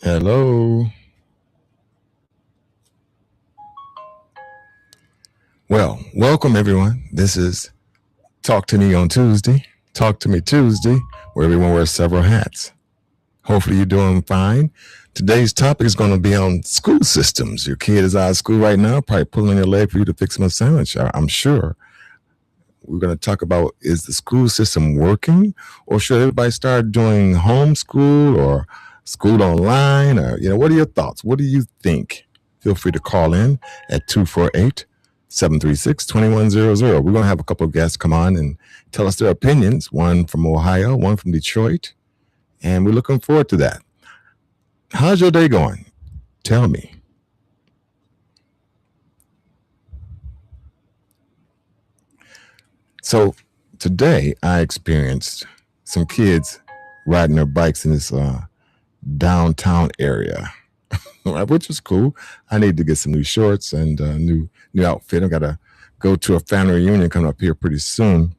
Hello. Well, welcome everyone. This is Talk to Me on Tuesday. Talk to Me Tuesday, where everyone wears several hats. Hopefully, you're doing fine. Today's topic is going to be on school systems. Your kid is out of school right now, probably pulling your leg for you to fix him a sandwich. I'm sure. We're going to talk about, is the school system working, or should everybody start doing homeschool or school online? Or, what are your thoughts? What do you think? Feel free to call in at 248-736-2100. We're going to have a couple of guests come on and tell us their opinions, one from Ohio, one from Detroit, and we're looking forward to that. How's your day going? Tell me. So today I experienced some kids riding their bikes in this downtown area, which was cool. I need to get some new shorts and new outfit. I got to go to a family reunion coming up here pretty soon,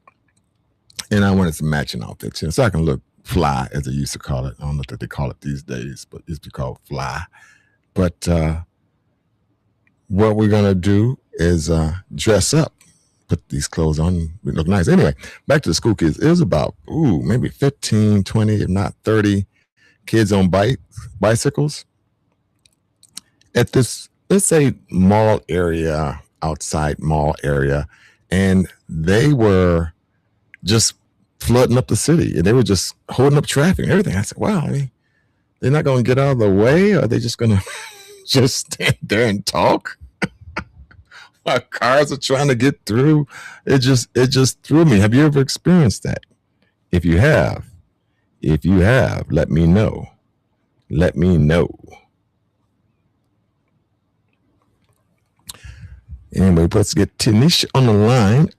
and I wanted some matching outfits, so I can look fly, as they used to call it. I don't know what they call it these days, but it used to be called fly. But what we're gonna do is dress up, put these clothes on, we look nice. Anyway, back to the school kids. It was about maybe 15, 20, if not 30 kids on bicycles at this, let's say, mall area, outside mall area, and they were just flooding up the city, and they were just holding up traffic and everything. I said, wow, they're not going to get out of the way, or are they just going to just stand there and talk while cars are trying to get through? It just threw me. Have you ever experienced that? If you have, let me know. Let me know. Anyway, let's get Tanisha on the line.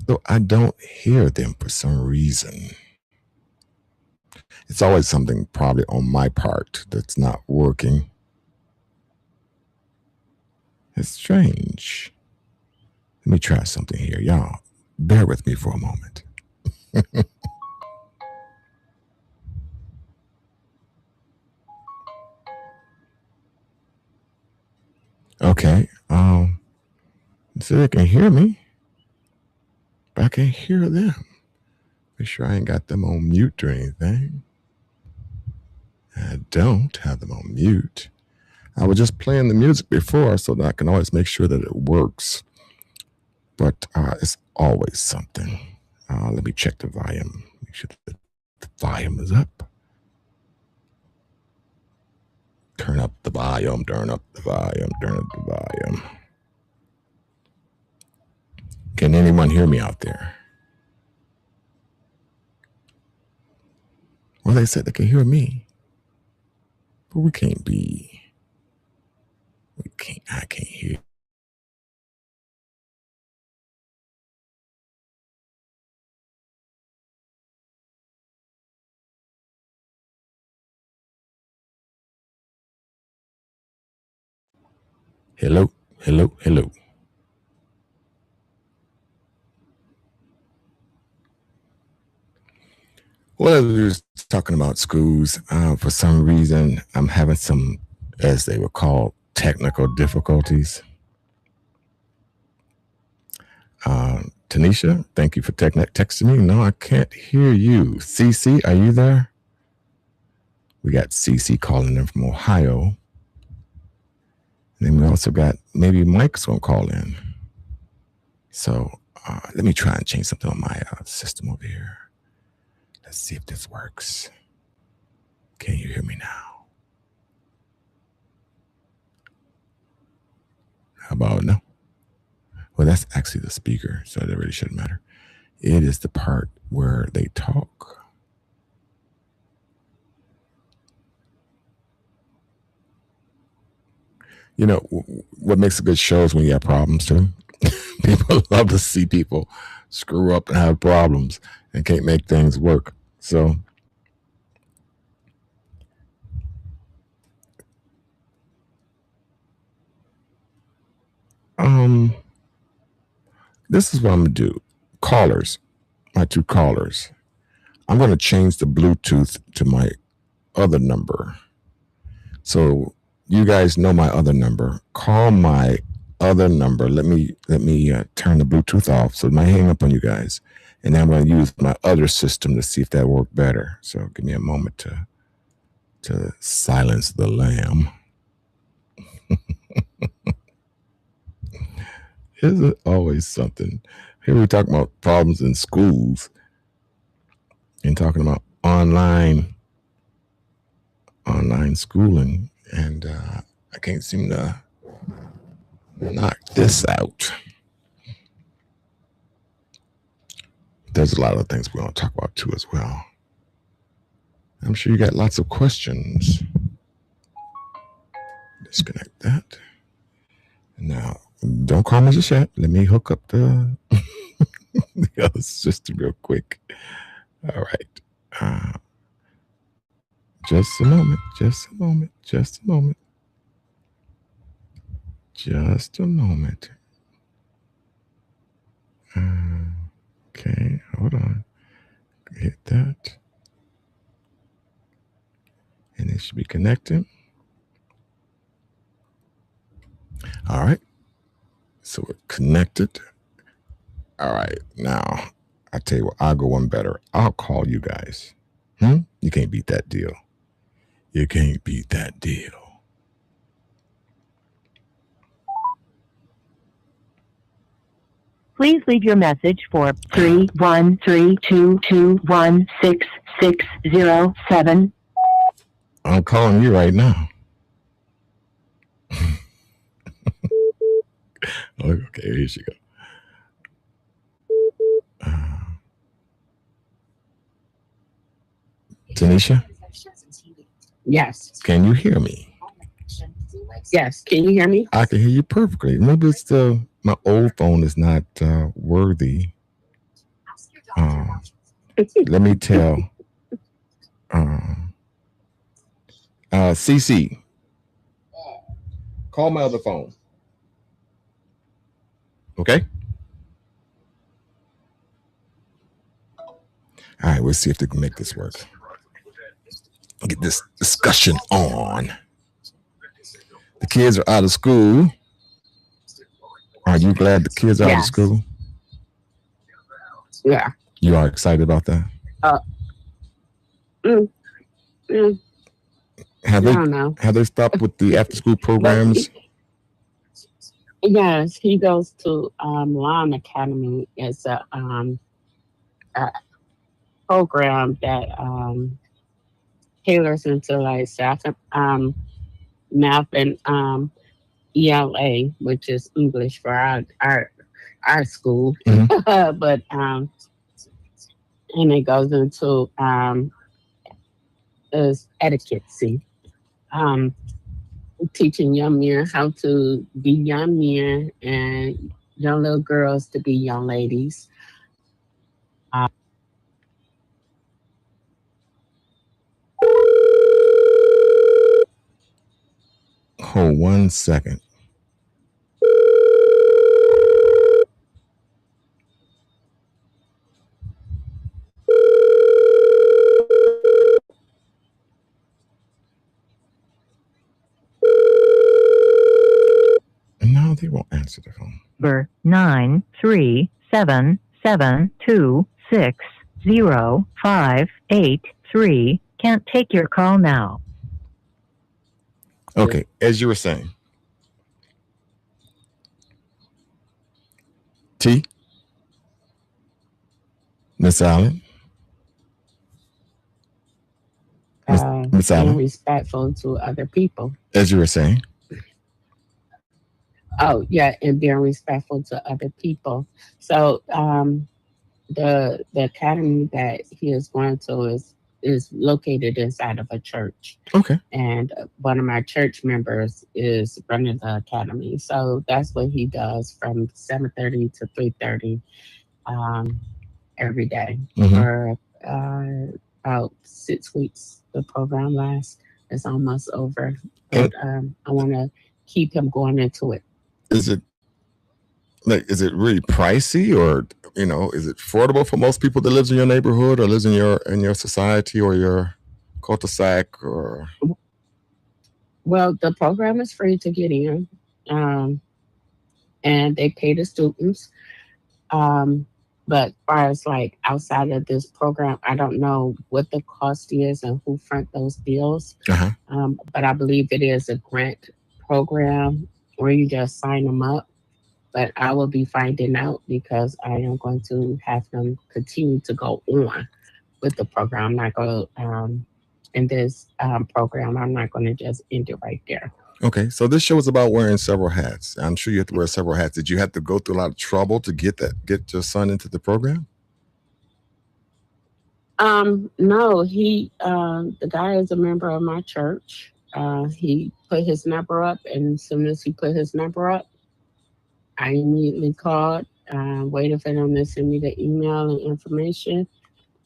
Though I don't hear them for some reason. It's always something probably on my part that's not working. It's strange. Let me try something here. Y'all, bear with me for a moment. Okay. So they can hear me, but I can't hear them. Make sure I ain't got them on mute or anything. I don't have them on mute. I was just playing the music before so that I can always make sure that it works. But it's always something. Let me check the volume. Make sure that the volume is up. Turn up the volume, turn up the volume, turn up the volume. Can anyone hear me out there? Well, they said they can hear me, but we can't be. I can't hear. Hello, hello, hello. Well, as we were talking about schools, for some reason, I'm having some, as they were called, technical difficulties. Tanisha, thank you for texting me. No, I can't hear you. Cece, are you there? We got Cece calling in from Ohio. And then we also got, maybe Mike's going to call in. So let me try and change something on my system over here. Let's see if this works. Can you hear me now? How about no? Well, that's actually the speaker, so that really shouldn't matter. It is the part where they talk. You know, what makes a good show is when you have problems too. People love to see people screw up and have problems and can't make things work. So this is what I'm gonna do. Callers, my two callers. I'm gonna change the Bluetooth to my other number So you guys know my other number. Call my other number. Let me turn the Bluetooth off so it might hang up on you guys. And then I'm going to use my other system to see if that worked better. So give me a moment to silence the lamb. Isn't it always something? Here we talk about problems in schools and talking about online schooling, and I can't seem to knock this out. There's a lot of things we want to talk about too as well. I'm sure you got lots of questions. Disconnect that. Now, don't call me just yet. Let me hook up the other system real quick. All right. Just a moment. Just a moment. Just a moment. Just a moment. Okay, hold on. Hit that. And it should be connected. All right. So we're connected. All right. Now, I tell you what, I'll go one better. I'll call you guys. You can't beat that deal. You can't beat that deal. Please leave your message for 31322166607. I'm calling you right now. Okay, here she go. Tanisha? Yes. Can you hear me? Yes. Can you hear me? I can hear you perfectly. Maybe it's my old phone is not worthy. Let me tell. CC, call my other phone. Okay? All right, we'll see if they can make this work. Get this discussion on. The kids are out of school. Are you glad the kids are out of school? Yeah. You are excited about that? I don't know. Have they stopped with the after school programs? Yes, he goes to Lawn Academy. It's a program that tailors into like math and ELA, which is English for our school. Mm-hmm. But and it goes into etiquette. Teaching young men how to be young men and young little girls to be young ladies. Hold 1 second. No, they won't answer the phone. 937726058 can't take your call now. Okay, as you were saying. T? Miss Allen? Miss Allen? Being respectful to other people. As you were saying. Oh, yeah, and being respectful to other people. So the academy that he is going to is located inside of a church. Okay. And one of my church members is running the academy. So that's what he does from 7:30 to 3:30 every day for about 6 weeks. The program lasts. It's almost over. But I want to keep him going into it. Is it really pricey, or is it affordable for most people that lives in your neighborhood or lives in your society or your cul-de-sac? Or Well, the program is free to get in, um, and they pay the students. Um, but far as like outside of this program, I don't know what the cost is and who front those bills. Uh-huh. But I believe it is a grant program where you just sign them up. But I will be finding out because I am going to have them continue to go on with the program. I'm not going to, in this program, I'm not going to just end it right there. Okay, so this show is about wearing several hats. I'm sure you have to wear several hats. Did you have to go through a lot of trouble to get your son into the program? No, the guy is a member of my church. He put his number up, and as soon as he put his number up, I immediately called, waited for them to send me the email and information,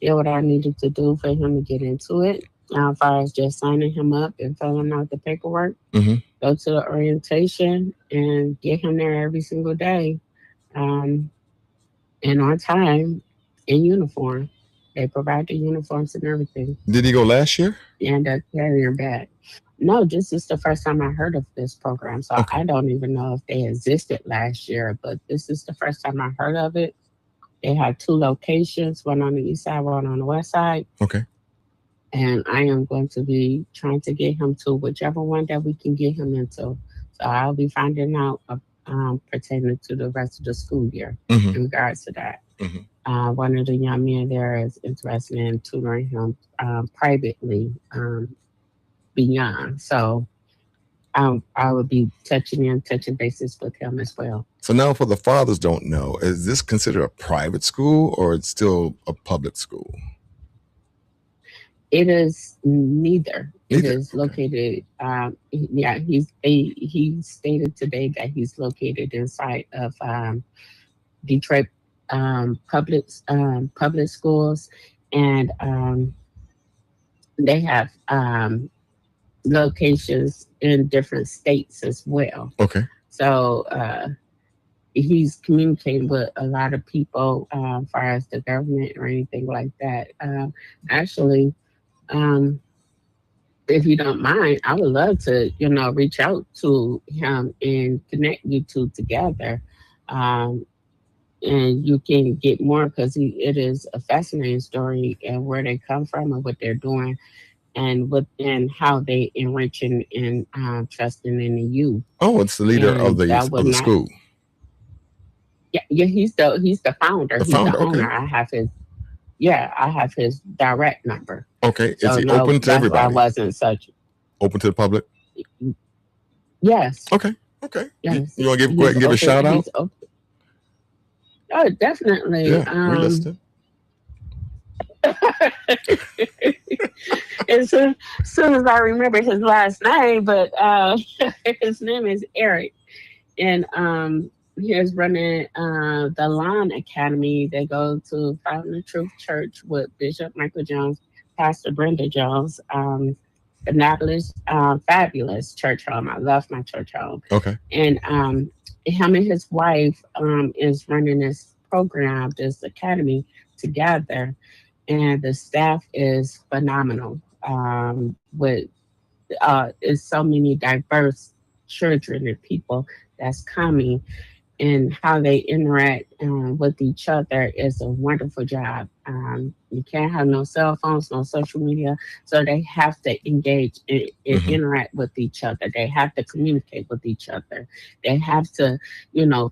did what I needed to do for him to get into it. As far as just signing him up and filling out the paperwork, Mm-hmm. go to the orientation and get him there every single day, um, and on time in uniform. They provide the uniforms and everything, Did he go last year? and a carrier bag. No, this is the first time I heard of this program, so Okay. I don't even know if they existed last year, but this is the first time I heard of it. They have two locations, one on the east side, one on the west side. Okay. And I am going to be trying to get him to whichever one that we can get him into. So I'll be finding out pertaining to the rest of the school year Mm-hmm. in regards to that. Mm-hmm. One of the young men there is interested in tutoring him privately beyond. So I will be touching bases with him as well. So now, for the fathers don't know, is this considered a private school or it's still a public school? It is neither. It Neither. is Okay. located. Yeah, he stated today that he's located inside of Detroit public schools, and they have locations in different states as well. Okay. So he's communicating with a lot of people, as far as the government or anything like that. Actually. Um, if you don't mind, I would love to, reach out to him and connect you two together. Um, and you can get more because it is a fascinating story and where they come from and what they're doing and how they enriching and trusting in the youth. Oh, it's the leader of And the that would not, school. yeah, he's the founder, The he's the founder. Okay. owner. I have his direct number. Okay. Is So he no, open to that's why I everybody? wasn't such. Open to the public? Yes, Okay. Okay. yes. You want to go ahead and give a shout out? He's open. Oh, definitely. Yeah, we listening. As soon as I remember his last name, but his name is Eric, and he is running the Lawn Academy. They go to Fountain of Truth Church with Bishop Michael Jones, Pastor Brenda Jones. Fabulous church home. I love my church home. Okay. And him and his wife is running this program, this academy together, and the staff is phenomenal. With is so many diverse children and people that's coming, and how they interact with each other is a wonderful job. You can't have no cell phones, no social media, so they have to engage and Mhm. interact with each other. They have to communicate with each other. They have to,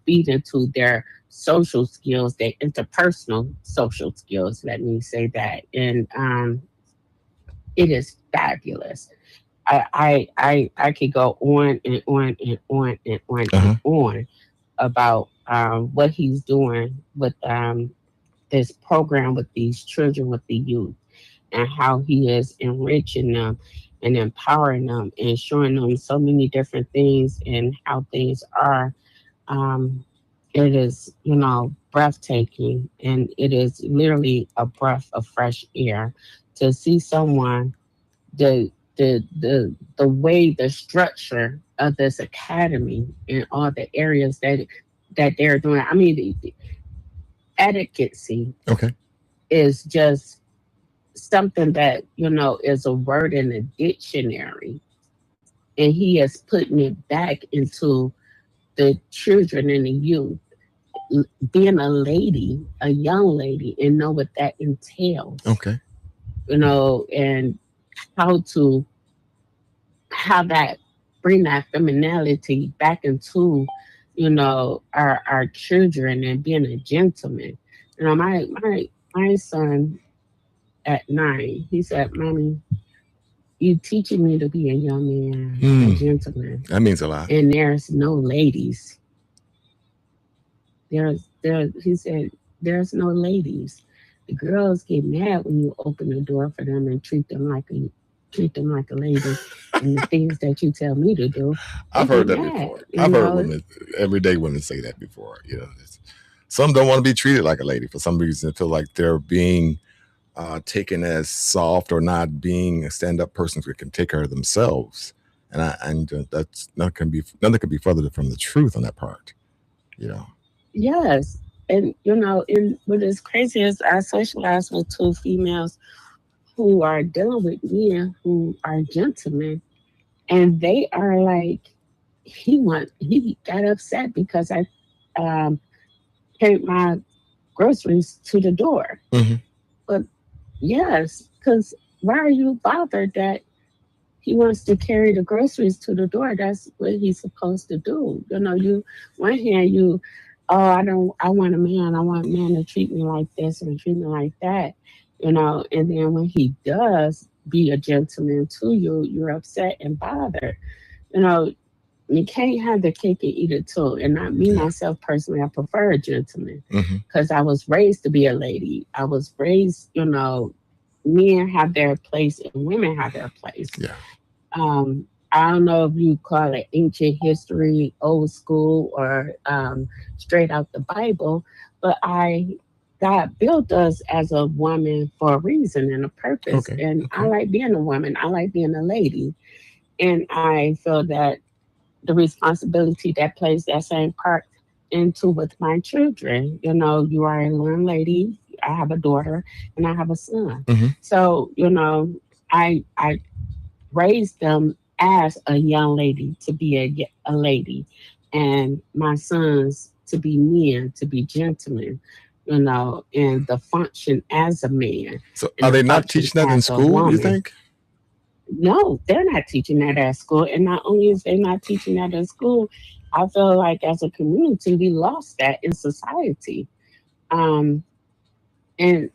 feed into their social skills, their interpersonal social skills. Let me say that, and it is fabulous. I could go on and on and on and on Uh-huh. and on about what he's doing with this program with these children, with the youth, and how he is enriching them and empowering them and showing them so many different things and how things are. Um, it is, breathtaking, and it is literally a breath of fresh air to see someone the way the structure of this academy and all the areas that they're doing. I mean, the etiquette Okay. is just something that is a word in the dictionary. and he is putting it back into the children and the youth. Being a lady, a young lady, and know what that entails, Okay. and how to have that, bring that femininity back into, our children, and being a gentleman. My son at 9, he said, "Mommy, you teaching me to be a young man, a Hmm. gentleman, That means a lot. and there's no ladies. He said, there's no ladies. The girls get mad when you open the door for them and treat them like a lady, and the things that you tell me to do, they I've heard get that mad, before. I've heard women, everyday women say that before. Some don't want to be treated like a lady for some reason. They feel like they're being taken as soft or not being a stand-up person who can take care of themselves. And that's nothing can be further from the truth on that part. You know. Yes. And what is crazy is I socialize with two females who are dealing with men who are gentlemen, and they are like, he got upset because I um carried my groceries to the door. Hmm. But yes, because why are you bothered that he wants to carry the groceries to the door? That's what he's supposed to do. You one hand you, oh, I want a man, I want a man to treat me like this and treat me like that, and then when he does be a gentleman to you, you're upset and bothered. You know, you can't have the cake and eat it too. And not me Yeah. myself personally, I prefer a gentleman Hmm. because I was raised to be a lady. I was raised, men have their place and women have their place. Yeah. I don't know if you call it ancient history, old school, or straight out the Bible, but God built us as a woman for a reason and a purpose. Okay. And I Okay. like being a woman. I like being a lady. And I feel that the responsibility that plays that same part into with my children. You are a young lady. I have a daughter and I have a son. Hmm. So, I raised them as a young lady to be a lady, and my sons to be men, to be gentlemen, and the function as a man So and are the they not function teaching that in as a school, you woman. think? No, they're not teaching that at school. And not only is they not teaching that at school, I feel like as a community, we lost that in society. Um, and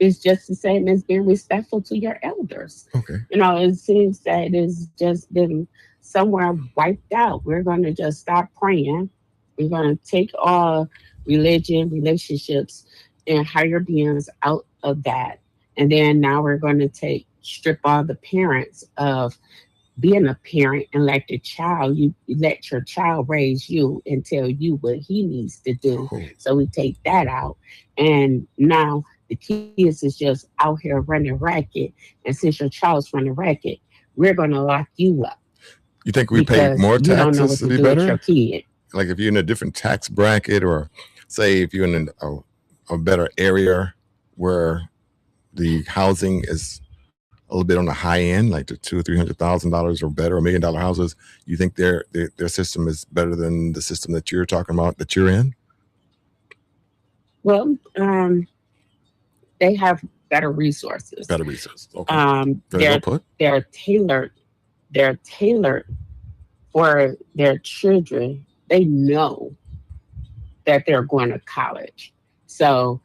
is just the same as being respectful to your elders. Okay. It seems that it's just been somewhere wiped out. We're going to just stop praying. We're going to take all religion, relationships, and higher beings out of that. And then now we're going to strip all the parents of being a parent and you let your child raise you and tell you what he needs to do. Oh, So we take that out, and now the kids is just out here running racket. And since your child's running racket, we're going to lock you up you think we pay because more you don't know taxes what to to be do with your better? kid. Like if you're in a different tax bracket, or say if you're in a better area where the housing is a little bit on the high end, like the two or $300,000 or better, or $1 million houses, you think their system is better than the system that you're talking about that you're in? Well, they have better resources. Better resources. Okay. Very well They're put. they're tailored. They're tailored for their children. They know that they're going to college. So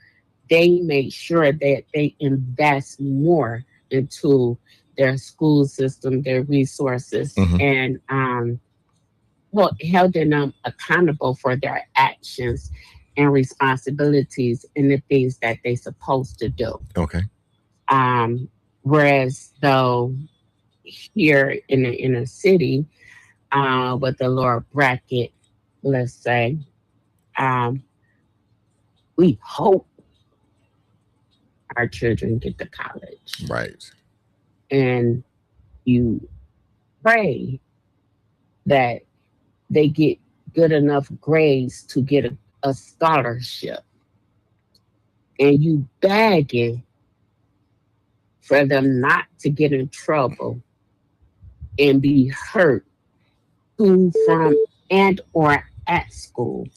they make sure that they invest more into their school system, their resources, Hmm. and holding them accountable for their actions and responsibilities and the things that they're supposed to do. Okay. Um, Whereas though here in the inner city, with the lower bracket, let's say, um, we hope our children get to college, Right. and you pray that they get good enough grades to get a scholarship, and you begging for them not to get in trouble and be hurt to, from, and or at school.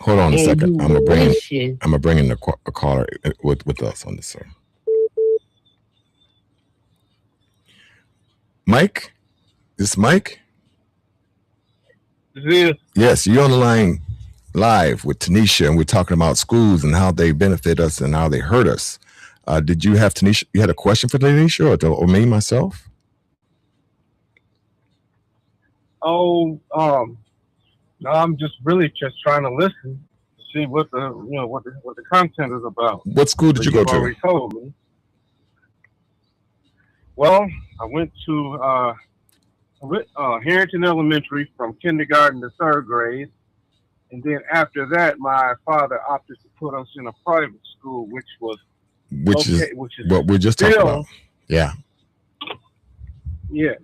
Hold on a And second. you I'm gonna bring in wishing, I'm gonna bring in a caller with us on this, sir. Mike, this Mike? Yes, you're on the line live with Tanisha, and we're talking about schools and how they benefit us and how they hurt us. Did you have Tanisha? You had a question for Tanisha or me myself? Oh, no, I'm just really just trying to listen to see what the what the content is about. What school did you go You've to? already told me. Well, I went to Harrington Elementary from kindergarten to third grade, and then after that, my father opted to put us in a private school, which is what we're just talking about. Yeah. Yeah,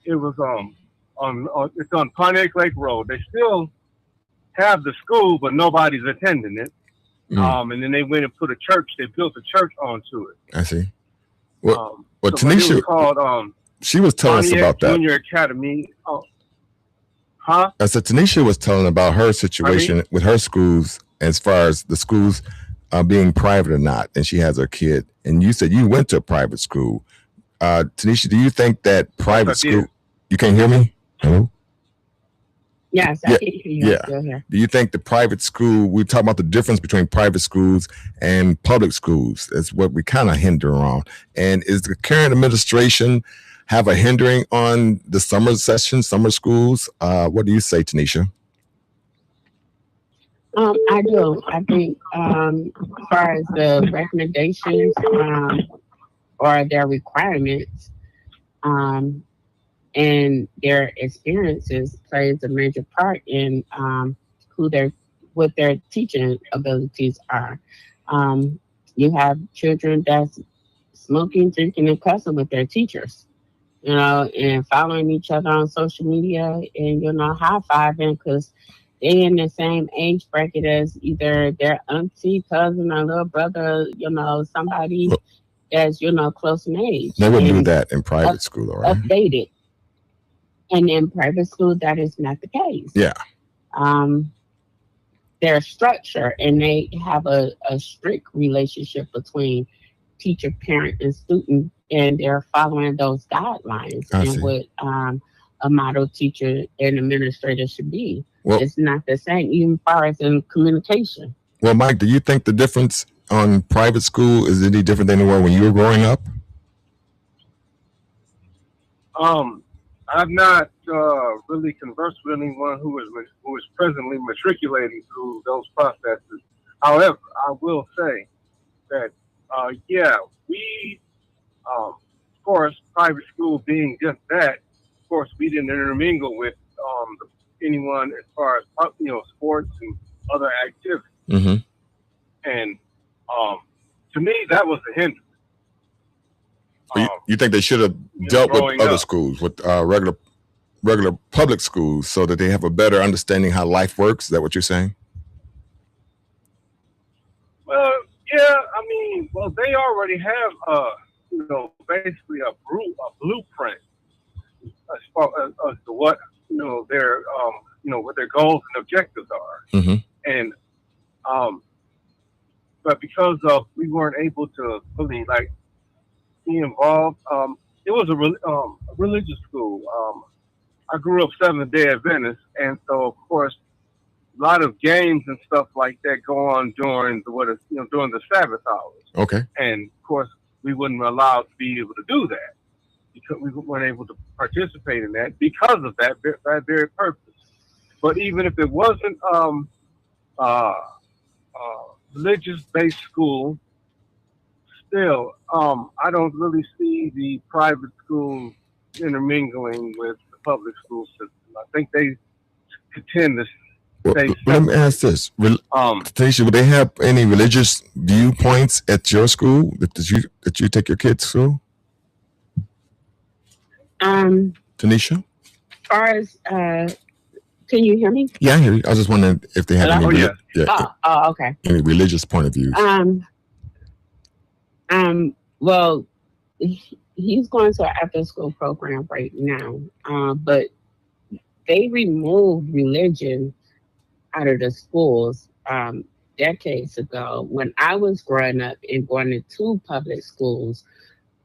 it was it's on Pontiac Lake Road. They still have the school, but nobody's attending it. And then they went and put a church. They built a church onto it. I see. Well, so Tanisha, it was called she was telling us about that. Junior Academy. Huh? I said Tanisha was telling about her situation with her schools as far as the schools being private or not, and she has her kid. And you said you went to a private school. Tanisha, do you think that private school? You can't hear me? Hello? yes, I can hear you. Yeah. I'm still here. Do you think the private school? We talk about the difference between private schools and public schools. That's what we kind of hinder on. And is the current administration have a hindering on the summer session, summer schools? What do you say, Tanisha? I do. I think as far as the recommendations or their requirements and their experiences plays a major part in what their teaching abilities are. You have children that's smoking, drinking, and cussing with their teachers, and following each other on social media and, high-fiving because they in the same age bracket as either their auntie, cousin, or little brother, somebody that's, close in age. They would do that in private school, all right? Updated. And in private school, that is not the case. Yeah. Their structure, and they have a strict relationship between teacher, parent, and student, and they're following those guidelines and what a model teacher and administrator should be. Well, it's not the same, even as far as in communication. Well, Mike, do you think the difference on private school is any different than it was when you were growing up? I've not really conversed with anyone who is presently matriculating through those processes. However, I will say that we, of course, private school being just that. Of course, we didn't intermingle with anyone as far as sports and other activities. Mm-hmm. And to me, that was a hindrance. You think they should have dealt with other schools, with regular public schools, so that they have a better understanding how life works? Is that what you're saying? Well, yeah. I mean, they already have, basically a blueprint as far as to what their what their goals and objectives are. Mm-hmm. And but because we weren't able to really be involved, it was a religious school. I grew up Seventh-day Adventist, and so of course a lot of games and stuff like that go on during the Sabbath hours. Okay. And of course we wouldn't be allowed to be able to do that because we weren't able to participate in that because of that very purpose. But even if it wasn't religious-based school, still, I don't really see the private schools intermingling with the public school system. I think they tend to stay separate. Let me ask this. Tanisha, would they have any religious viewpoints at your school that you take your kids to? Tanisha? As far as, can you hear me? Yeah, I hear you. I was just wondering if they have okay. any religious point of view. Well, He's going to an after school program right now. But they removed religion out of the schools decades ago. When I was growing up and going to two public schools,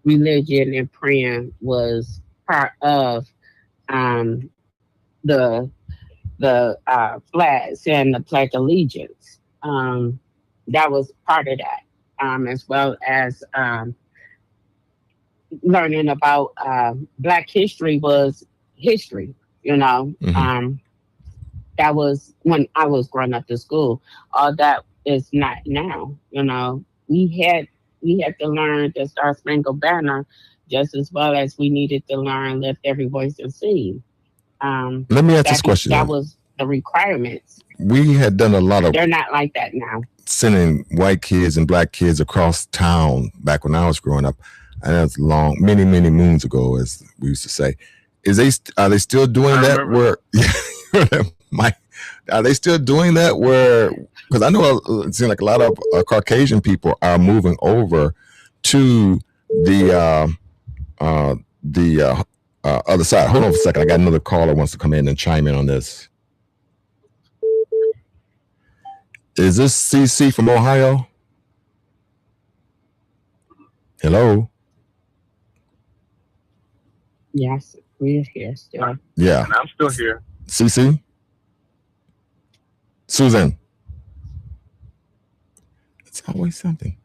religion and praying was part of um, the flags and the Pledge of Allegiance. That was part of that, as well as learning about Black history was history. You know, Mm-hmm. that was when I was growing up to school. All that is not now. You know, we had to learn the Star Spangled Banner just as well as we needed to learn Lift Every Voice and Sing. Um, Let me ask this that question that then. was the requirements. We had done a lot of They're not like that now. sending white kids and black kids across town back when I was growing up, and that's long, many, many moons ago, as we used to say. Are they still doing I that? remember. Where, Mike, are they still doing that? Where, because I know it seems like a lot of Caucasian people are moving over to the the other side. Hold on for a second. I got another caller wants to come in and chime in on this. Is this CC from Ohio? Hello. Yes, we're here still. Yeah, And I'm still here. CC. Susan. It's always something.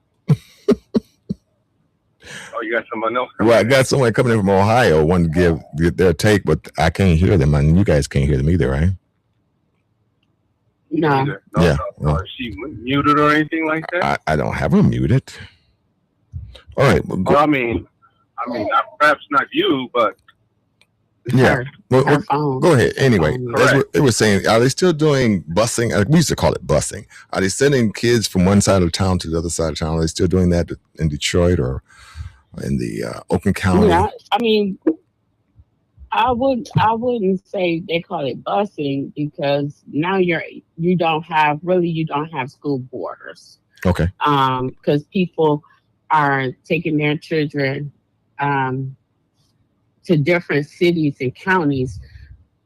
Oh, you got someone else Well, I coming in. got someone coming in from Ohio wanting to give their take, but I can't hear them, and you guys can't hear them either, right? No, Either. No, Yeah. no, no. Is she muted or anything like that? I don't have her muted. All right. Well, Well, I mean, perhaps not you, but yeah. her, Well, her phone. go ahead. Anyway, Phone. that's what they were saying. Are they still doing busing? We used to call it busing. Are they sending kids from one side of town to the other side of town? Are they still doing that in Detroit or in the Oakland County? Yeah, I mean, I wouldn't say they call it busing because now you don't have school borders. Okay. Because people are taking their children um to different cities and counties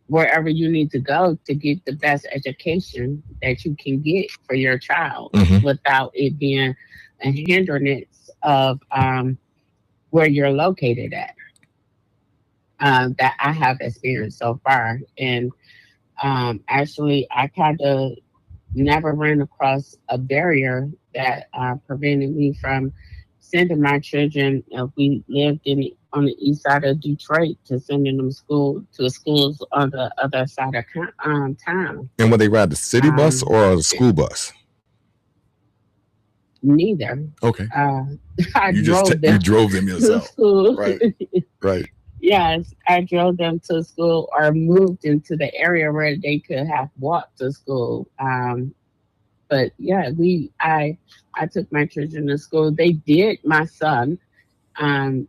wherever you need to go to get the best education that you can get for your child Mhm. without it being a hindrance of where you're located at. That I have experienced so far. And actually, I kind of never ran across a barrier that prevented me from sending my children. If we lived on the east side of Detroit, to sending them to schools on the other side of town. And would they ride the city bus Um, or a school bus? Neither. Okay. I You drove them drove them to yourself. school. Right. Right. Yes, I drove them to school or moved into the area where they could have walked to school. But yeah, I took my children to school. They did. My son um,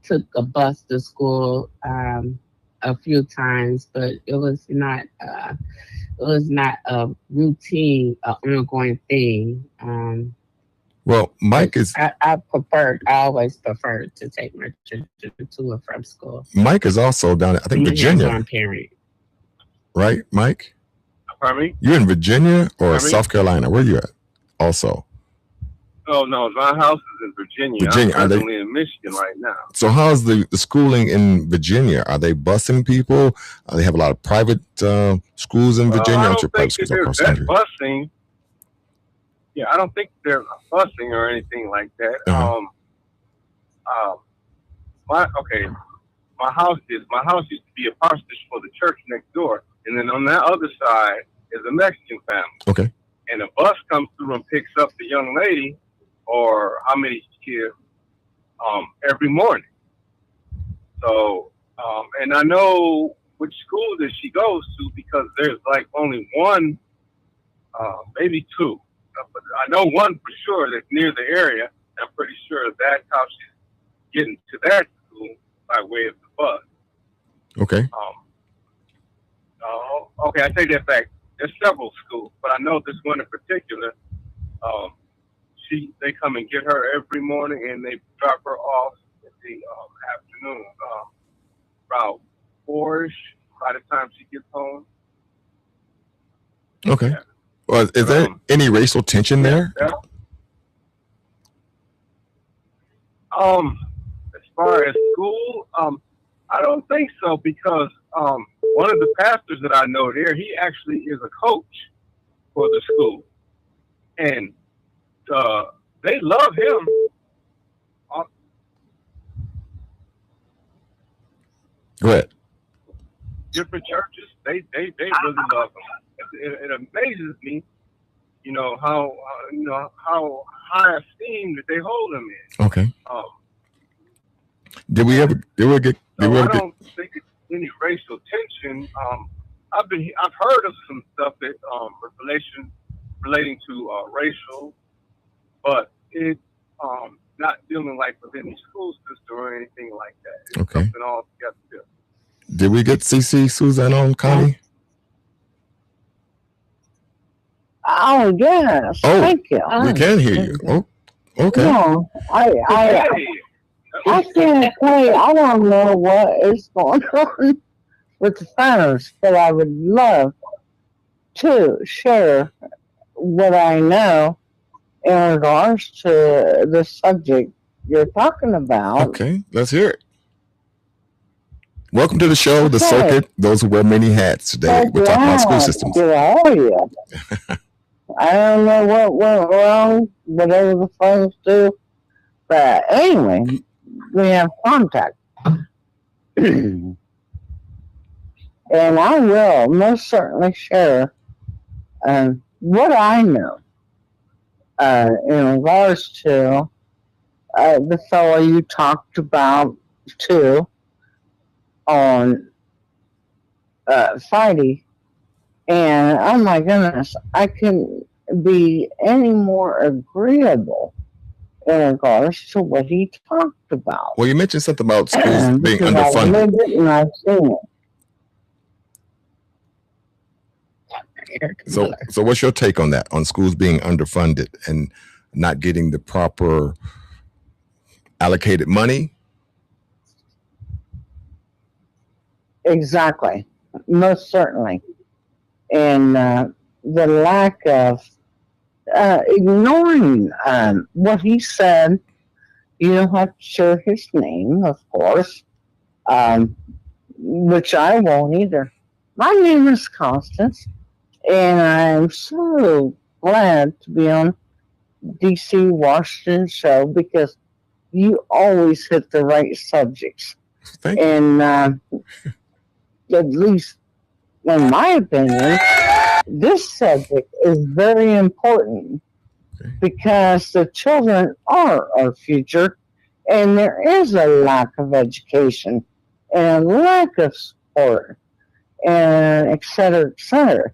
took a bus to school a few times, but it was not a routine, ongoing thing. Well, But Mike is I always preferred to take my children to and from school. Mike is also down, I think, I'm a Virginia, hands-on parent. right, Mike? pardon me? You're in Virginia or Pardon me? South Carolina? Where you at? Also, Oh no, my house is in Virginia. Virginia. I'm Are they? presently in Michigan right now. So how's the schooling in Virginia? Are they busing people? They have a lot of private schools in Virginia. I Aren't your don't private think schools that there's across the that country? busing. Yeah, I don't think there's busing or anything like that. Uh-huh. My house used to be a parsonage for the church next door, and then on that other side is a Mexican family. Okay. And a bus comes through and picks up the young lady or how many kids every morning. So and I know which school that she goes to because there's like only one, maybe two. But I know one for sure that's near the area. I'm pretty sure that's how she's getting to that school by way of the bus. Okay. Okay, I take that back. There's several schools, but I know this one in particular. They come and get her every morning, and they drop her off Wednesday afternoon, about 4ish. By the time she gets home. Okay. Yeah. Well, is there any racial tension there? Yeah. As far as school, I don't think so, because one of the pastors that I know there, he actually is a coach for the school, and they love him. Go ahead. Different churches, they really love him. It amazes me, how high esteem that they hold him in. Okay. Did we ever get? I don't think it's any racial tension. I've heard of some stuff that relating to racial, but it not dealing like with any school system or anything like that. It's okay. Something altogether different. Did we get CC Suzanne on, Connie? Oh yes, Oh, thank you. We can hear you. Oh, okay. No, I can't say. I don't know what is going on with the phones, but I would love to share what I know in regards to the subject you're talking about. Okay, let's hear it. Welcome to the show, The Circuit, those who wear many hats. Today, we're talking about school systems. How are you? I don't know what went wrong, whatever the phones do. But anyway, we have contact. And I will most certainly share what I know in regards to the fellow you talked about, too, on Friday. And oh my goodness, I couldn't be any more agreeable in regards to what he talked about. Well, you mentioned something about schools being I've underfunded. lived it and I've seen it. So what's your take on that, on schools being underfunded and not getting the proper allocated money? Exactly, most certainly. And the lack of ignoring what he said. You don't have to share his name, of course, which I won't either. My name is Constance, and I'm so glad to be on DC Washington show because you always hit the right subjects. Thank you. And at least in my opinion, this subject is very important because the children are our future, and there is a lack of education and a lack of support, and et cetera, et cetera.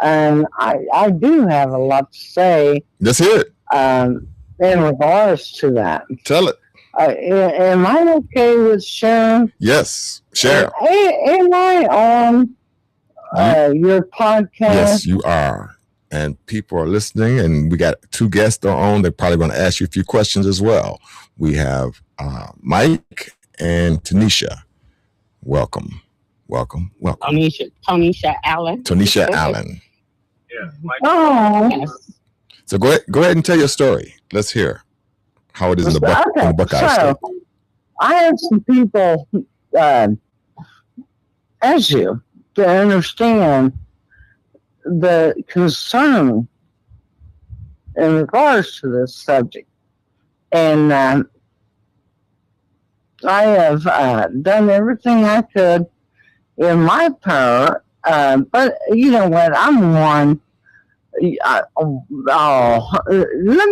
And I do have a lot to say. Let's hear it. In regards to that. Tell it. Am I okay with sharing? Yes, share. Am I on your podcast? Yes, you are. And people are listening, and we got two guests on. They're probably going to ask you a few questions as well. We have Mike and Tanisha. Welcome. Tonisha Allen. Tonisha Allen. Yeah, Mike. Oh, Yes. So go ahead and tell your story. Let's hear how it is in the Buckeye State. I have some people, as you, to understand the concern in regards to this subject. And I have done everything I could in my power. But you know what? I'm one. Let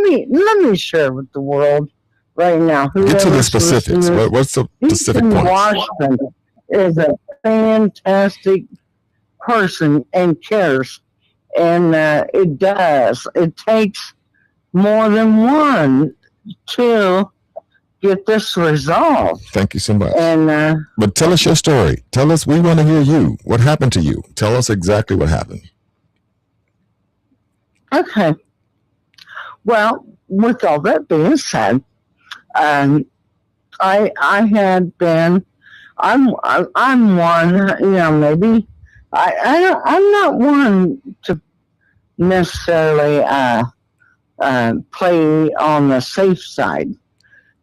me share with the world right now. Get to the specifics. What's the specific point? Washington is a fantastic person and cares, and it does. It takes more than one to get this resolved. Thank you so much. And but tell us your story. Tell us. We want to hear you. What happened to you? Tell us exactly what happened. Okay. Well, with all that being said, I had been. I'm one. Maybe I'm not one to necessarily play on the safe side.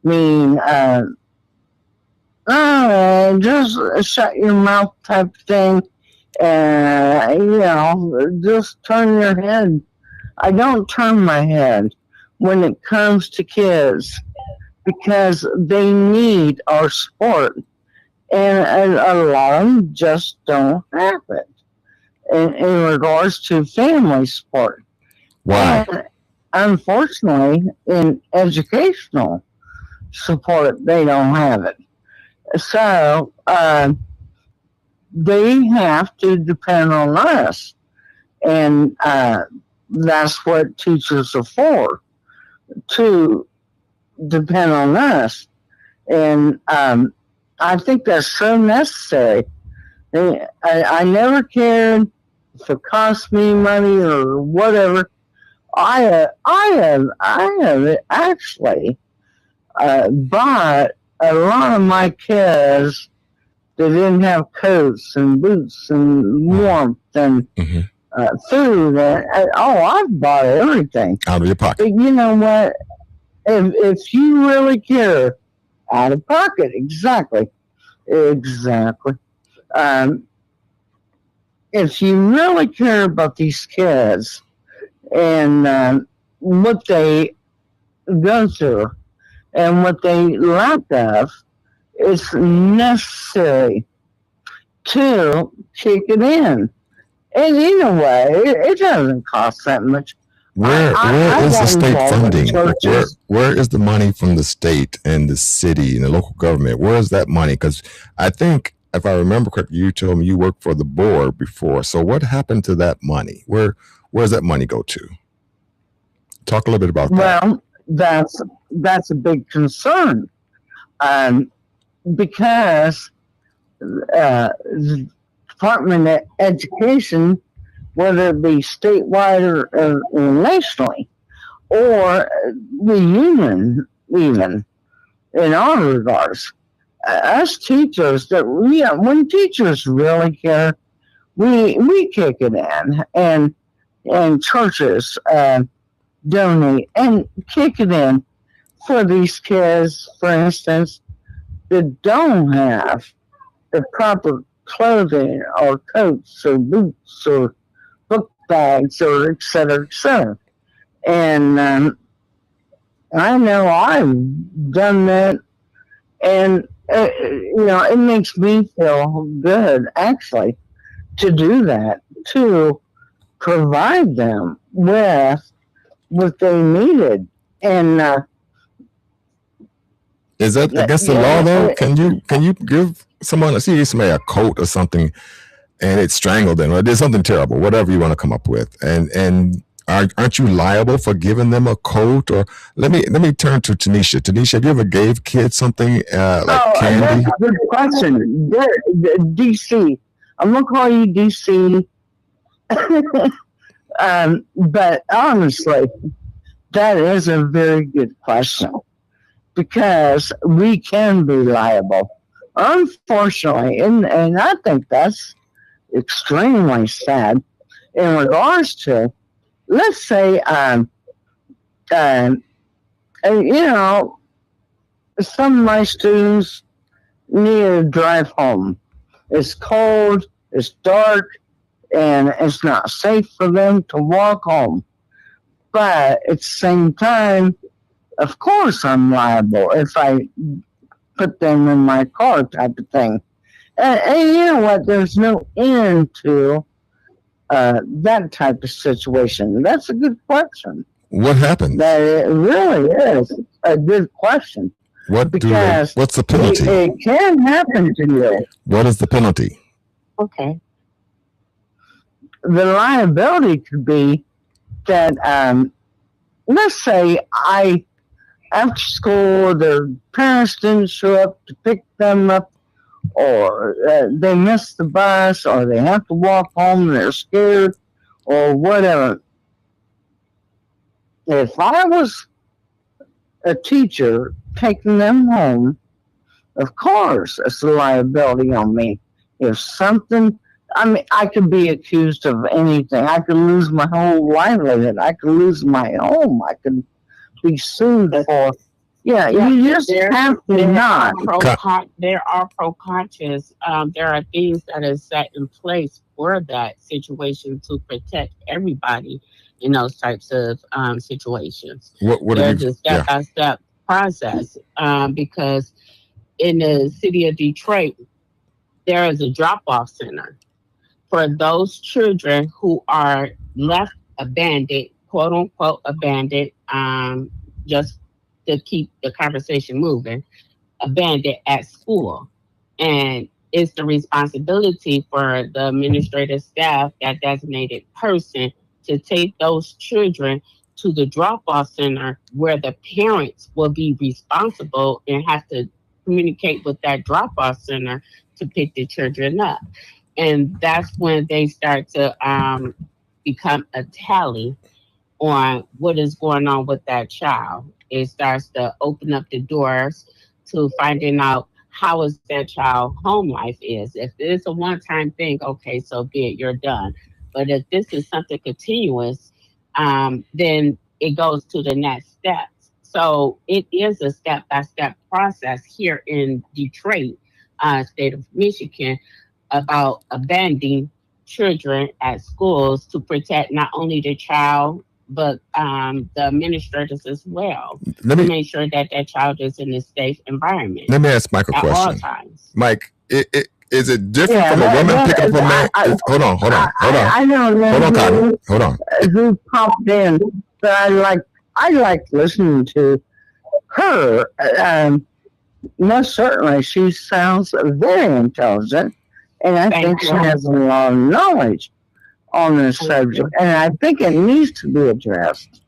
Mean, just shut your mouth type thing, and just turn your head. I don't turn my head when it comes to kids because they need our support, and a lot of them just don't have it in regards to family support. Why? And unfortunately, in educational support, they don't have it. So they have to depend on us, and that's what teachers are for, to depend on us. And I think that's so necessary. I never cared if it cost me money or whatever. I have actually bought a lot of my kids that didn't have coats and boots and warmth and food. I've bought everything Out of your pocket. But you know what? If you really care, out of pocket, exactly. If you really care about these kids and what they go through and what they lack of, it's necessary to kick it in. And in a way, it doesn't cost that much. Where is the state funding? Where is the money from the state and the city and the local government? Where is that money? Because I think, if I remember correctly, you told me you worked for the board before. So what happened to that money? Where does that money go to? Talk a little bit about that. Well, that's a big concern, because the Department of Education, whether it be statewide or nationally, or the union, even in our regards, us teachers, when teachers really care, we kick it in, and churches donate and kick it in for these kids, for instance, that don't have the proper clothing or coats or boots or book bags or et cetera, et cetera. And I know I've done that, and it makes me feel good actually to do that, to provide them with what they needed. And is that against the law though? Can you give someone, let's see, somebody a coat or something and it strangled them or did something terrible, whatever you want to come up with, and aren't you liable for giving them a coat? Or let me turn to Tanisha. Tanisha, have you ever gave kids something like candy? That's a good question. DC, I'm gonna call you DC. But honestly, that is a very good question, because we can be liable, unfortunately, and I think that's extremely sad in regards to, let's say, some of my students need to drive home. It's cold, it's dark, and it's not safe for them to walk home. But at the same time, of course I'm liable if I put them in my car type of thing. And you know what? There's no end to that type of situation. That's a good question. What happened? That it really is a good question. What's the penalty? It can happen to you. What is the penalty? Okay. The liability could be that, let's say after school, their parents didn't show up to pick them up, or they missed the bus, or they have to walk home and they're scared, or whatever. If I was a teacher taking them home of course, it's a liability on me. If something, I mean, I could be accused of anything. I could lose my whole livelihood. I could lose my home. I could be sued for. Yeah, you just have to not. There are precautions. There are things that are set in place for that situation to protect everybody in those types of situations. What There's a step-by-step process because in the city of Detroit, there is a drop-off center for those children who are left abandoned, quote unquote abandoned, just to keep the conversation moving, abandoned at school. And it's the responsibility for the administrative staff, that designated person, to take those children to the drop-off center where the parents will be responsible and have to communicate with that drop-off center to pick the children up. And that's when they start to become a tally on what is going on with that child. It starts to open up the doors to finding out how is that child home life is. If it's a one-time thing, okay, so be it, you're done. But if this is something continuous, then it goes to the next steps. So it is a step-by-step process here in Detroit, state of Michigan, about abandoning children at schools to protect not only the child, but the administrators as well, to make sure that that child is in a safe environment. Let me ask Mike a question. At all times. Mike, is it different from a woman picking up a man? Hold on. I know hold on, Connie. Hold on. Who popped in, but I like listening to her. Most certainly, she sounds very intelligent, and I think she has a lot of knowledge on this subject, and I think it needs to be addressed.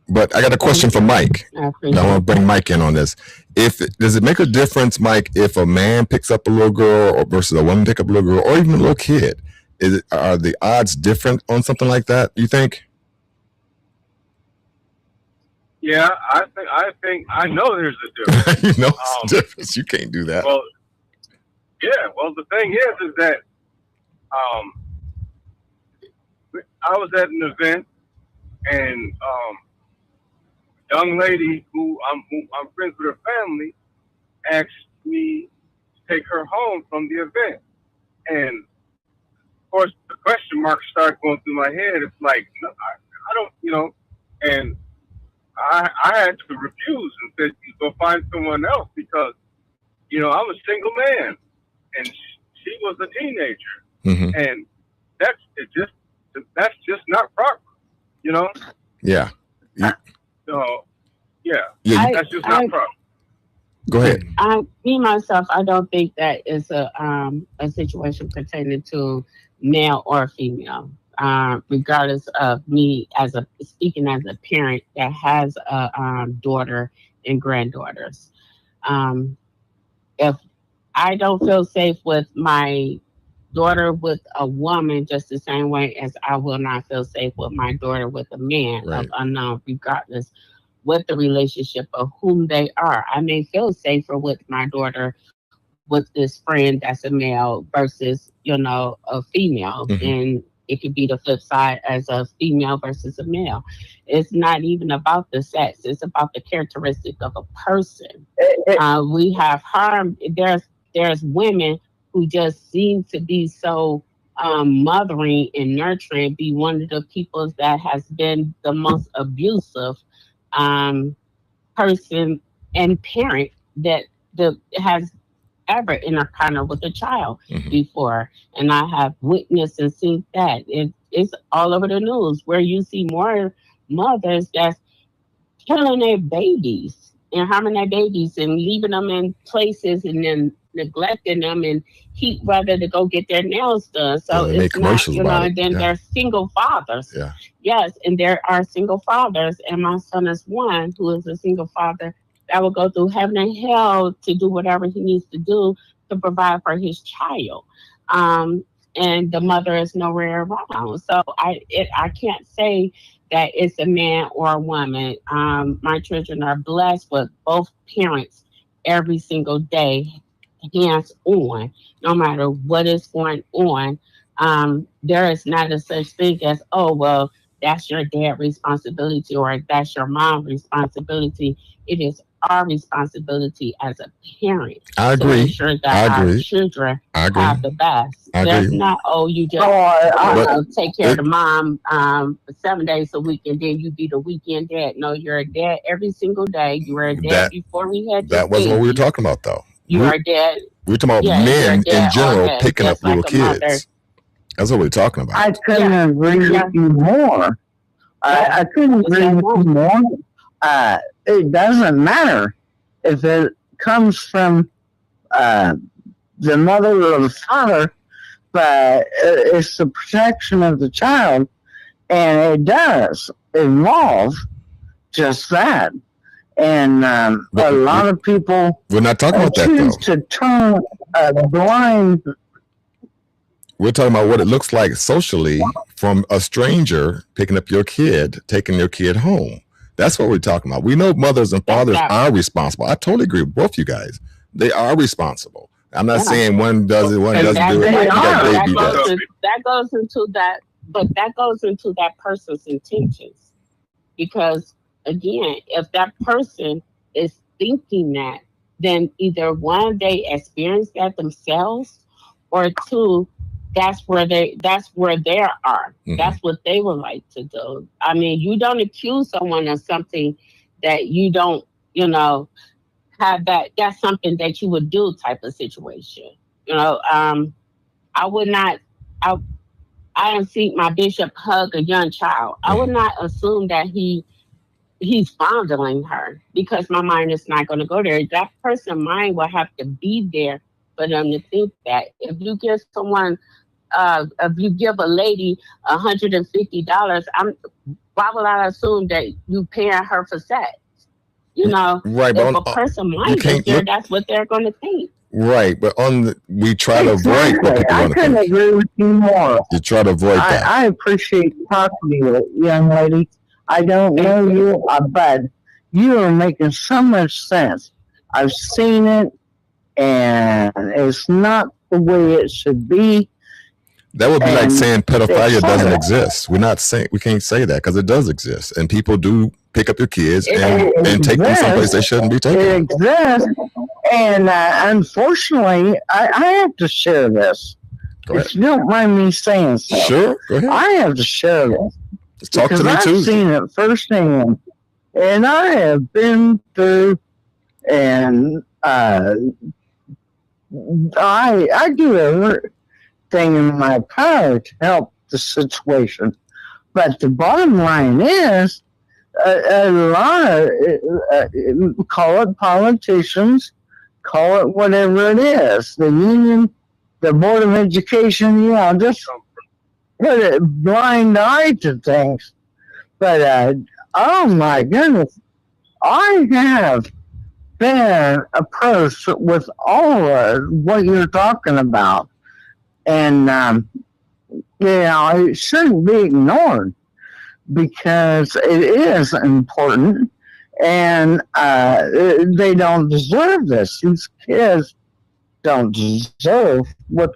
But I got a question for Mike. I want to bring Mike in on this. Does it make a difference, Mike, if a man picks up a little girl or versus a woman pick up a little girl or even a little kid? Are the odds different on something like that, you think? Yeah, I think I know there's a difference. You know there's a difference. You can't do that. Well, yeah. Well, the thing is that I was at an event, and young lady who I'm friends with her family asked me to take her home from the event, and of course the question marks start going through my head. It's like, no, I don't, and I had to refuse and said, go find someone else because, I'm a single man, and she was a teenager, and that's just not proper, Yeah. So, yeah, that's just not proper. Go ahead. Me myself, I don't think that is a situation pertaining to male or female. Regardless of me speaking as a parent that has a daughter and granddaughters. If I don't feel safe with my daughter with a woman just the same way as I will not feel safe with my daughter with a man of unknown, regardless what the relationship of whom they are. I may feel safer with my daughter with this friend that's a male versus, a female. And it could be the flip side as a female versus a male. It's not even about the sex. It's about the characteristic of a person. We have harmed. There's women who just seem to be so mothering and nurturing, be one of the people that has been the most abusive person and parent that has ever encountered with a child before. And I have witnessed and seen that. It's all over the news where you see more mothers that's killing their babies and harming their babies and leaving them in places and then neglecting them and heat weather to go get their nails done. So it's not, and then they're single fathers. Yeah. Yes, and there are single fathers, and my son is one who is a single father that will go through heaven and hell to do whatever he needs to do to provide for his child. And the mother is nowhere around. So I can't say that it's a man or a woman. My children are blessed with both parents every single day hands on, no matter what is going on. There is not a such thing as, oh, well, that's your dad responsibility or that's your mom responsibility. It is our responsibility as a parent I to make agree. sure I that our agree. children I agree. have the best. I That's agree. not, oh, you just But take care of it, the mom 7 days a week and then you be the weekend dad. No, you're a dad every single day. You were a dad that before we had this that wasn't what we were baby. talking about, though. You are a dad. We were talking about Yeah, you're a men in dad all general day, picking up just like little a mother. kids. That's what we're talking about. I couldn't Yeah, agree yeah, with you more. yeah. I couldn't The agree same with you one. more. It doesn't matter if it comes from uh, the mother or the father, but it's the protection of the child, and it does involve just that. And But a lot of people we're not talking about that, choose though. to turn a blind. We're talking about what it looks like socially from a stranger picking up your kid, taking your kid home. That's what we're talking about. We know mothers and That's fathers not. are responsible. I totally agree with both you guys. They are responsible. I'm not Yeah. saying one does it, one And doesn't that do it. They You got are. baby does. that goes into that, but that goes into that person's intentions. Because again, if that person is thinking that, then either one, they experience that themselves, or two, that's where they are. Mhm. That's what they would like to do. I mean, you don't accuse someone of something that you don't, you know, have that's something that you would do type of situation. You know, I would not. I I didn't see my bishop hug a young child. I would Mhm. not assume that he's fondling her because my mind is not going to go there. That person's mind will have to be there for them to think that. If you give a lady $150, why would I assume that you paying her for sex? You know, Right, if but a person's you mind is can't there, look that's what they're going to think. right. But we try to avoid what Exactly. people I want to couldn't think. agree with you more. You try to avoid that. I appreciate talking to you, young lady. I don't Thank know you. you, but you are making so much sense. I've seen it, and it's not the way it should be. That would be like And saying it's pedophilia doesn't horrible. exist. We're not saying we can't say that because it does exist, and people do pick up your kids It and does. It take them someplace they exists. shouldn't be It taking them. exists. And unfortunately, I have to share this. Go ahead. If you don't mind me saying so, Sure, go ahead. I have to share this Just talk to because me I've too. seen it firsthand. And I have been through, and I do everything in my power to help the situation. But the bottom line is, a lot of call it politicians, call it whatever it is, the union, the board of education, just put a blind eye to things. But oh my goodness, I have been approached with all of what you're talking about, and it shouldn't be ignored because it is important, and they don't deserve this. These kids don't deserve what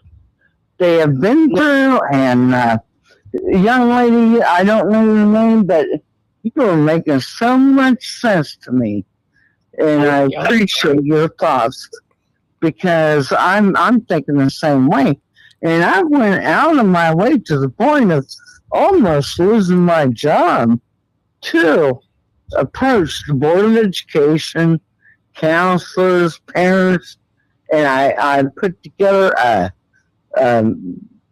they have been through. And young lady, I don't know your name, but you are making so much sense to me, and I Thank you. appreciate your thoughts because I'm thinking the same way. And I went out of my way to the point of almost losing my job to approach the Board of Education, counselors, parents, and I put together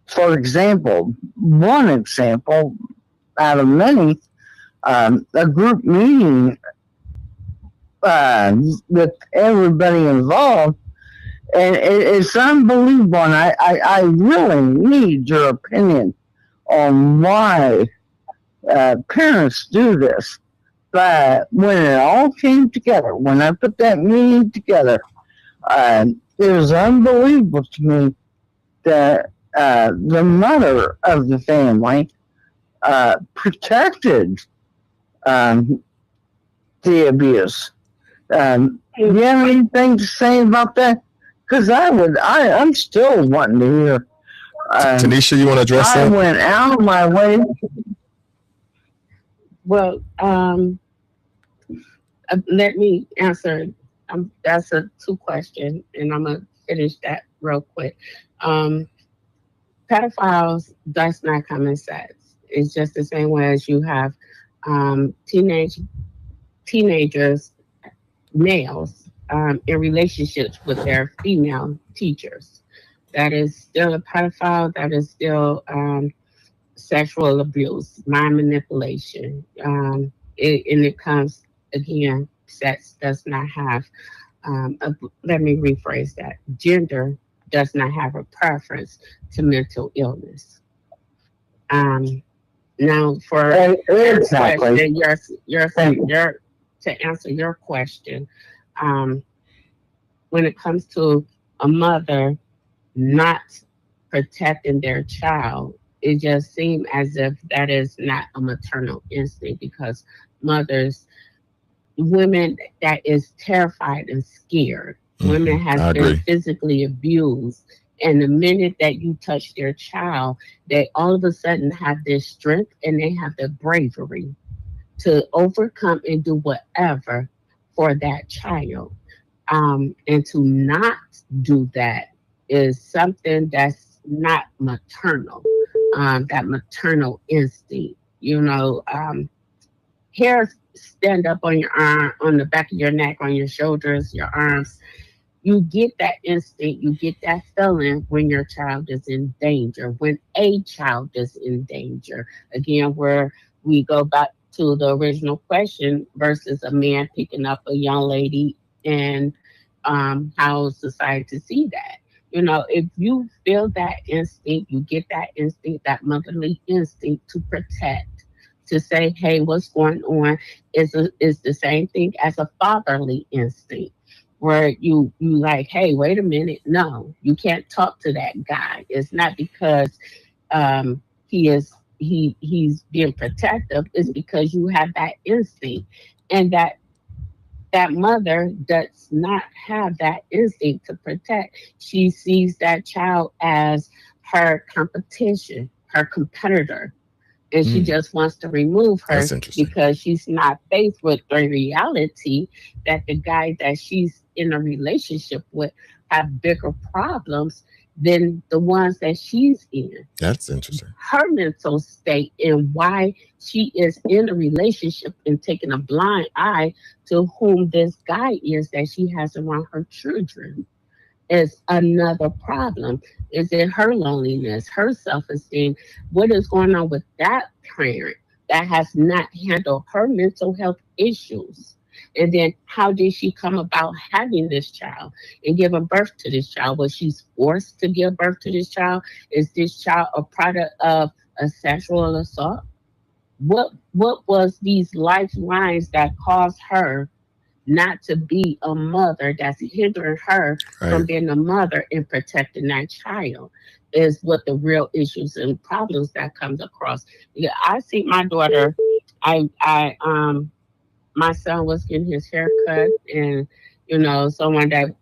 for example, one example out of many, a group meeting with everybody involved. And it's unbelievable. And I really need your opinion on why parents do this. But when it all came together, when I put that meeting together, it was unbelievable to me that the mother of the family protected the abuse. Do you have anything to say about that? Because I'm still wanting to hear. Tanisha, you want to address I that? went out of my way. Well, let me answer. That's a 2 question, and I'm gonna finish that real quick. Um, Pedophiles does not come in sets. It's just the same way as you have teenagers, males, in relationships with their female teachers. That is still a pedophile. That is still sexual abuse, mind manipulation. And it comes again. Sex does not have. Let me rephrase that. Gender does not have a preference to mental illness. Um, Now, for your Exactly. question, Thank you. to answer your question, um, when it comes to a mother not protecting their child, it just seems as if that is not a maternal instinct because mothers, women that is terrified and scared, women has I been agree. physically abused. And the minute that you touch their child, they all of a sudden have this strength and they have the bravery to overcome and do whatever for that child. And to not do that is something that's not maternal. That maternal instinct, hairs stand up on your arm, on the back of your neck, on your shoulders, your arms. You get that instinct, you get that feeling when your child is in danger, when a child is in danger. Again, where we go back to the original question versus a man picking up a young lady and how society see that. If you feel that instinct, you get that instinct, that motherly instinct to protect, to say, hey, what's going on is the same thing as a fatherly instinct where you like, hey, wait a minute, no, you can't talk to that guy. It's not because he is he's being protective. It's because you have that instinct, and that mother does not have that instinct to protect. She sees that child as her competition, her competitor, and she just wants to remove her That's interesting. because she's not faced with the reality that the guy that she's in a relationship with have bigger problems than the ones that she's in. That's interesting. Her mental state and why she is in a relationship and taking a blind eye to whom this guy is that she has around her children is another problem. Is it her loneliness, her self-esteem? What is going on with that parent that has not handled her mental health issues? And then how did she come about having this child and giving birth to this child? Was she forced to give birth to this child? Is this child a product of a sexual assault? What was these lifelines that caused her not to be a mother that's hindering her from Right. being a mother and protecting that child is what the real issues and problems that comes across. Yeah, I see my daughter. I my son was getting his hair cut, and someone that,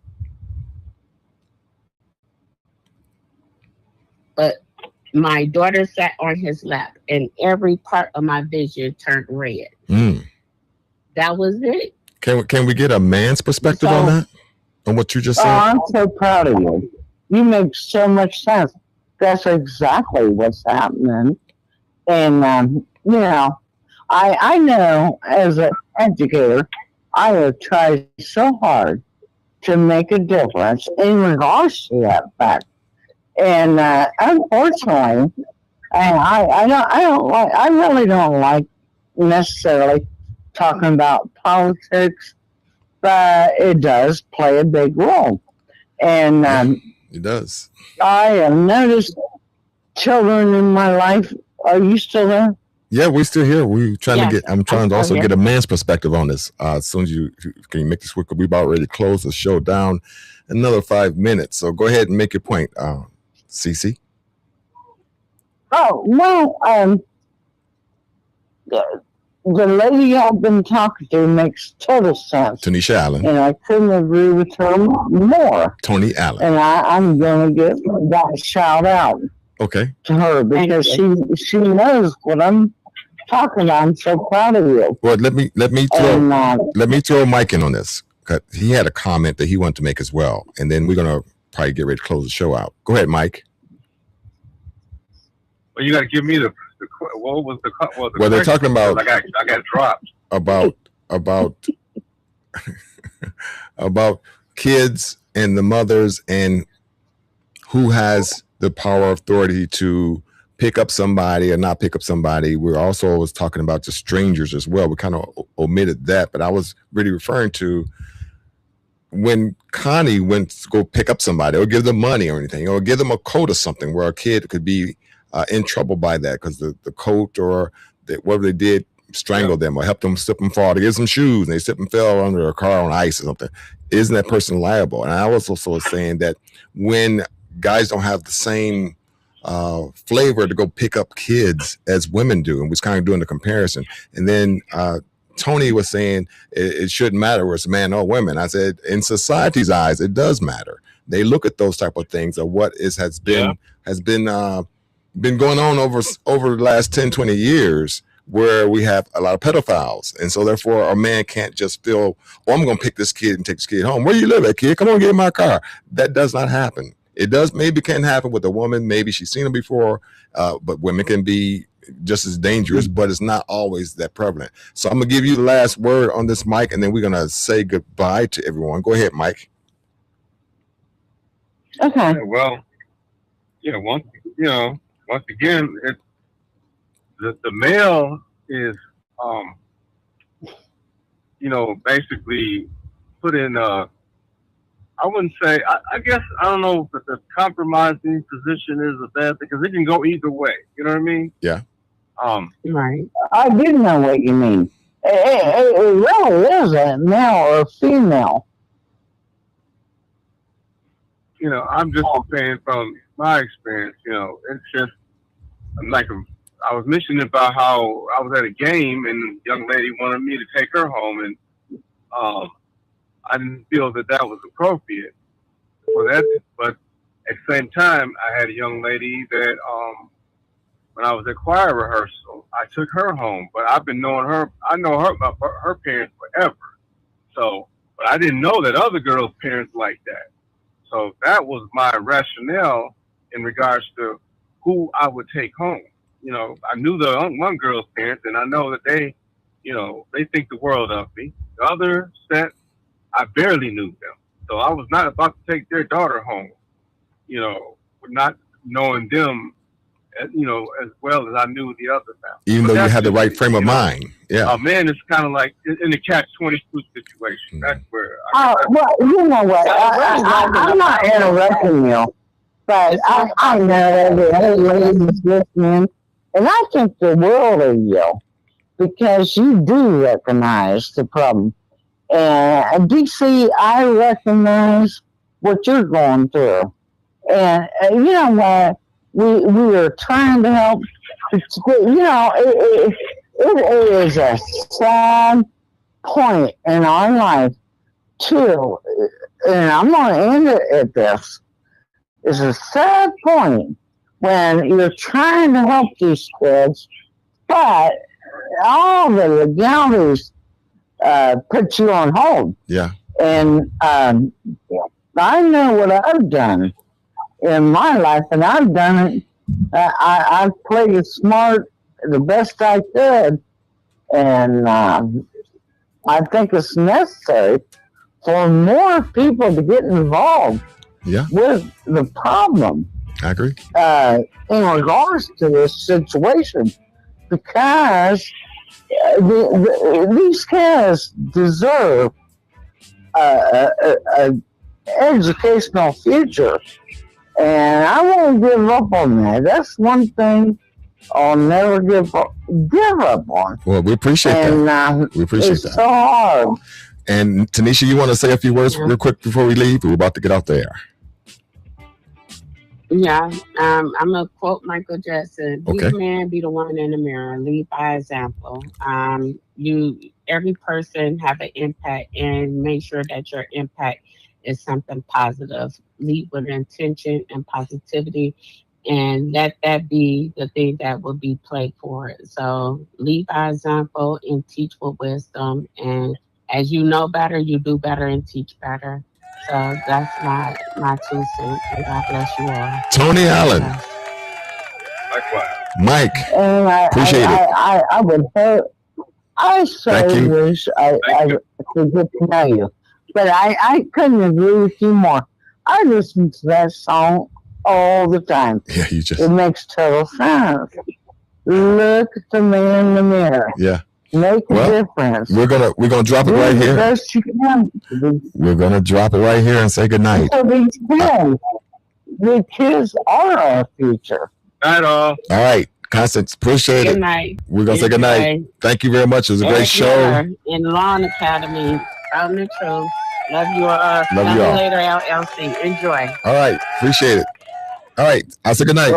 but my daughter sat on his lap, and every part of my vision turned red. Mm. That was it. Can we get a man's perspective on So that? On what you just Oh, said? I'm so proud of you. You make so much sense. That's exactly what's happening. And, I know as an educator, I have tried so hard to make a difference in regards to that fact. And unfortunately, and I really don't like necessarily talking about politics, but it does play a big role. And Yeah, it does. I have noticed children in my life. Are you still there? Yeah, we're still here. We trying to yes, get. I'm I'm trying to still also here. get a man's perspective on this. As soon as you can you make this quick, we've already closed the show down. Another 5 minutes. So go ahead and make your point, Cece. Oh, well, the lady I've been talking to makes total sense. Tanisha Allen. And I couldn't agree with her more. Tony Allen. And I'm going to give that shout out Okay. to her because she knows what I'm talking about. I'm so proud of you. Well, let me throw Mike in on this. He had a comment that he wanted to make as well, and then we're gonna probably get ready to close the show out. Go ahead, Mike. Well, you got to give me the what was the well, they're talking about I got dropped about about kids and the mothers and who has the power authority to pick up somebody or not pick up somebody. We're also always talking about just strangers as well. We kind of omitted that, but I was really referring to when Connie went to go pick up somebody or give them money or anything, or give them a coat or something where a kid could be in trouble by that because the coat or whatever they did strangled them or helped them slip and fall to get some shoes and they slipped and fell under a car on ice or something. Isn't that person liable? And I was also saying that when guys don't have the same flavor to go pick up kids as women do, and was kind of doing the comparison. And then Tony was saying it shouldn't matter whether it's a man or women. I said in society's eyes, it does matter. They look at those type of things of what has been going on over the last 10, 20 years, where we have a lot of pedophiles. And so therefore a man can't just feel, oh, I'm going to pick this kid and take this kid home. Where you live at, kid? Come on, get in my car. That does not happen. It can happen with a woman. Maybe she's seen them before, but women can be just as dangerous, but it's not always that prevalent. So I'm going to give you the last word on this, Mike, and then we're going to say goodbye to everyone. Go ahead, Mike. Okay. Well, once again, it's the male is, basically put in I wouldn't say, I guess, I don't know if the compromising position is a bad thing, because it can go either way. You know what I mean? Yeah. Right. I do know what you mean. It really is a male or female. I'm just saying from my experience, it's just like I was mentioning about how I was at a game and the young lady wanted me to take her home, and I didn't feel that was appropriate for that. But at the same time, I had a young lady that when I was at choir rehearsal, I took her home. But I've been knowing her. I know her parents forever. So, but I didn't know that other girls' parents like that. So that was my rationale in regards to who I would take home. I knew the one girl's parents, and I know that they think the world of me. The other set, I barely knew them. So I was not about to take their daughter home, not knowing them, as well as I knew the other family. Even though you had the right frame of mind. Yeah. A man is kind of like in the catch-22 situation. Mm-hmm. That's where well, you know what? I'm not interrupting you, but I know that the other ladies listening, and I think the world of you, because you do recognize the problem. And DC, I recognize what you're going through. And you know what? We are trying to help. It is a sad point in our life, too. And I'm going to end it at this. It's a sad point when you're trying to help these kids, but all the legalities put you on hold. Yeah. And I know what I've done in my life, and I've done it. I've played it smart the best I could, and I think it's necessary for more people to get involved with the problem. I agree. In regards to this situation, because these kids deserve an educational future, and I won't give up on that. That's one thing I'll never give up on. Well, we appreciate that. We appreciate it's that. So hard. And Tanisha, you want to say a few words real quick before we leave? We're about to get out there. Yeah, I'm gonna quote Michael Jackson: "Be Okay. the man, be the woman in the mirror. Lead by example." Every person have an impact, and make sure that your impact is something positive. Lead with intention and positivity, and let that be the thing that will be played for it. So lead by example and teach with wisdom. And as you know better, you do better and teach better. So that's my 2 cents. And God bless you all. Tony Allen, Bless. Likewise. Mike, And appreciate it. I would hope, I so Thank you. wish I could get to know you. But I couldn't agree with you more. I listen to that song all the time. Yeah, you just It makes total sense. Look at the man in the mirror. yeah. Make a Well, difference. We're gonna drop it Do right the here. best you can. We're gonna drop it right here and say goodnight. So these kids, the kids are our future. Night all. All right, Constance, appreciate Good it. night. We're gonna say goodnight. Enjoy. Thank you very much. It was a great Eric show. Miller in Lawn Academy. Found the truth. Love you all. Love you all. later, LLC. Enjoy. All right, appreciate it. All right, I say goodnight.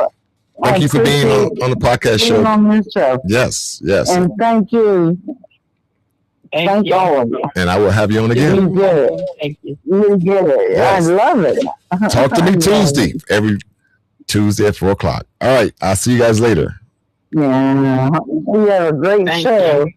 Thank you for being on the podcast Being show. on this show. Yes, yes. And thank you. Thank you. all of you. And I will have you on again. You get it. Thank you. You get it. Yes. I love it. Talk to I me love Tuesday, it. every Tuesday at 4 o'clock. All right, I'll see you guys later. Yeah. We have a great Thank show. you.